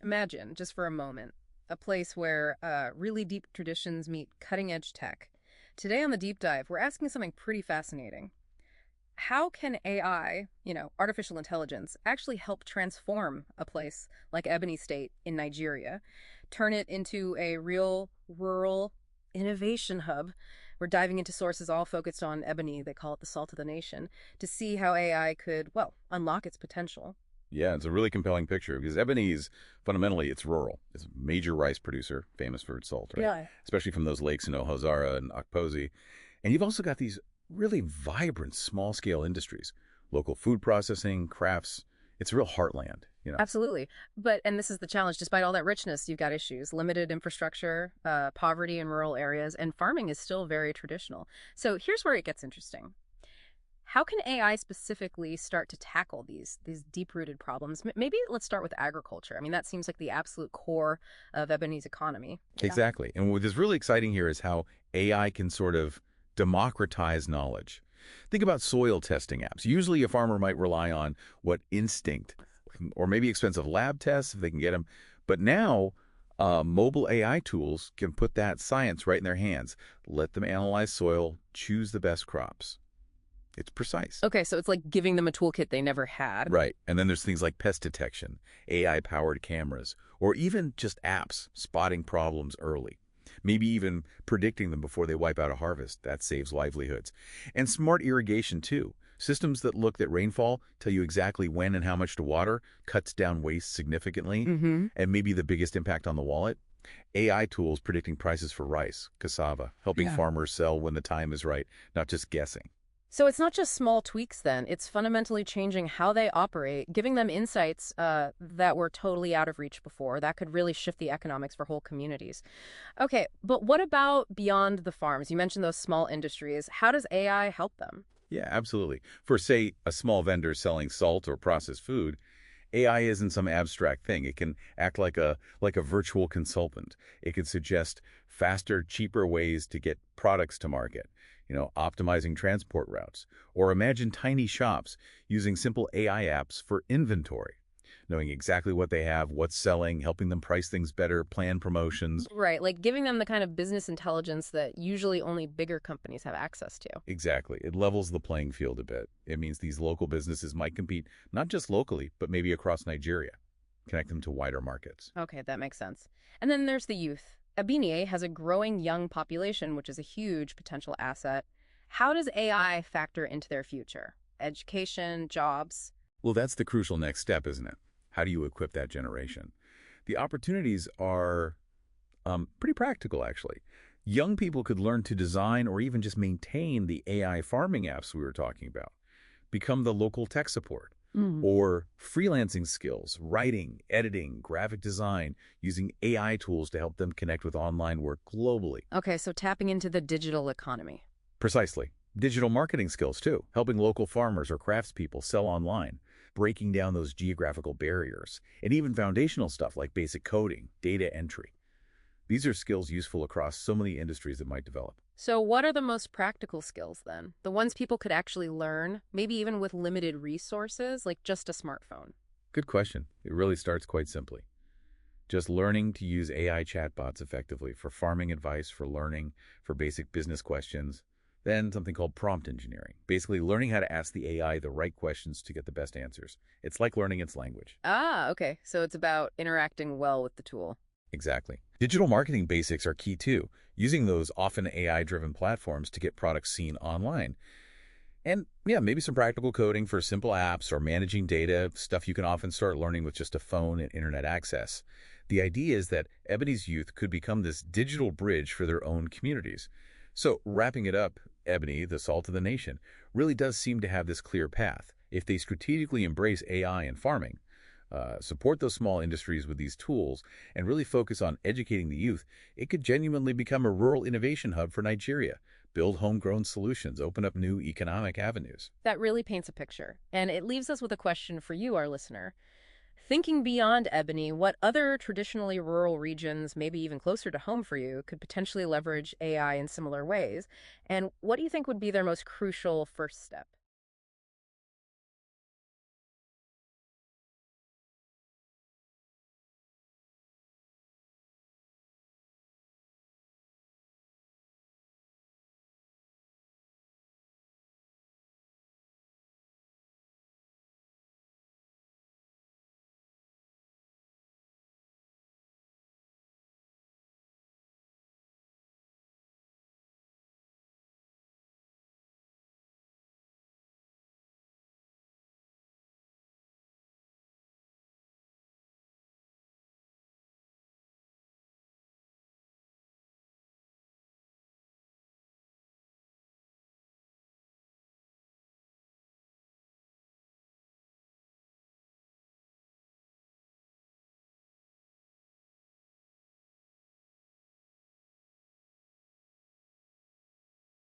Imagine, just for a moment, a place where really deep traditions meet cutting-edge tech. Today on the deep dive, we're asking something pretty fascinating. How can AI, artificial intelligence, actually help transform a place like Ebonyi State in Nigeria, turn it into a real rural innovation hub? We're diving into sources all focused on ebony, they call it the salt of the nation, to see how AI could, well, unlock its potential. Yeah, it's a really compelling picture because Ebony is fundamentally it's rural. It's a major rice producer, famous for its salt, right? Yeah. Especially from those lakes in Ohazara and Okpozi. And you've also got these really vibrant small-scale industries, local food processing, crafts. It's a real heartland. Absolutely. And this is the challenge. Despite all that richness, you've got issues, limited infrastructure, poverty in rural areas, and farming is still very traditional. So here's where it gets interesting. How can AI specifically start to tackle these deep-rooted problems? Maybe let's start with agriculture. I mean, that seems like the absolute core of Ebony's economy. Exactly. And what is really exciting here is how AI can sort of democratize knowledge. Think about soil testing apps. Usually a farmer might rely on what instinct or maybe expensive lab tests if they can get them. But now mobile AI tools can put that science right in their hands. Let them analyze soil, choose the best crops. It's precise. Okay, so it's like giving them a toolkit they never had. Right. And then there's things like pest detection, AI-powered cameras, or even just apps spotting problems early. Maybe even predicting them before they wipe out a harvest. That saves livelihoods. And smart irrigation, too. Systems that look at rainfall, tell you exactly when and how much to water, cuts down waste significantly, and maybe the biggest impact on the wallet. AI tools predicting prices for rice, cassava, helping farmers sell when the time is right, not just guessing. So it's not just small tweaks then, it's fundamentally changing how they operate, giving them insights that were totally out of reach before. That could really shift the economics for whole communities. Okay, but what about beyond the farms? You mentioned those small industries. How does AI help them? Yeah, absolutely. For, say, a small vendor selling salt or processed food, AI isn't some abstract thing. It can act like a virtual consultant. It can suggest faster, cheaper ways to get products to market, optimizing transport routes. Or imagine tiny shops using simple AI apps for inventory, knowing exactly what they have, what's selling, helping them price things better, plan promotions. Right, like giving them the kind of business intelligence that usually only bigger companies have access to. Exactly. It levels the playing field a bit. It means these local businesses might compete not just locally, but maybe across Nigeria, connect them to wider markets. Okay, that makes sense. And then there's the youth. Abinie has a growing young population, which is a huge potential asset. How does AI factor into their future? Education, jobs? Well, that's the crucial next step, isn't it? How do you equip that generation? The opportunities are pretty practical, actually. Young people could learn to design or even just maintain the AI farming apps we were talking about, become the local tech support, or freelancing skills, writing, editing, graphic design, using AI tools to help them connect with online work globally. Okay, so tapping into the digital economy. Precisely. Digital marketing skills, too, helping local farmers or craftspeople sell online, breaking down those geographical barriers, and even foundational stuff like basic coding, data entry. These are skills useful across so many industries that might develop. So what are the most practical skills then? The ones people could actually learn, maybe even with limited resources, like just a smartphone? Good question. It really starts quite simply. Just learning to use AI chatbots effectively for farming advice, for learning, for basic business questions. Then something called prompt engineering, basically learning how to ask the AI the right questions to get the best answers. It's like learning its language. Ah, okay. So it's about interacting well with the tool. Exactly. Digital marketing basics are key too, using those often AI-driven platforms to get products seen online. And yeah, maybe some practical coding for simple apps or managing data, stuff you can often start learning with just a phone and internet access. The idea is that Ebony's youth could become this digital bridge for their own communities. So wrapping it up, Ebony, the salt of the nation, really does seem to have this clear path. If they strategically embrace AI in farming, support those small industries with these tools, and really focus on educating the youth, it could genuinely become a rural innovation hub for Nigeria, build homegrown solutions, open up new economic avenues. That really paints a picture. And it leaves us with a question for you, our listener. Thinking beyond Ebony, what other traditionally rural regions, maybe even closer to home for you, could potentially leverage AI in similar ways? And what do you think would be their most crucial first step?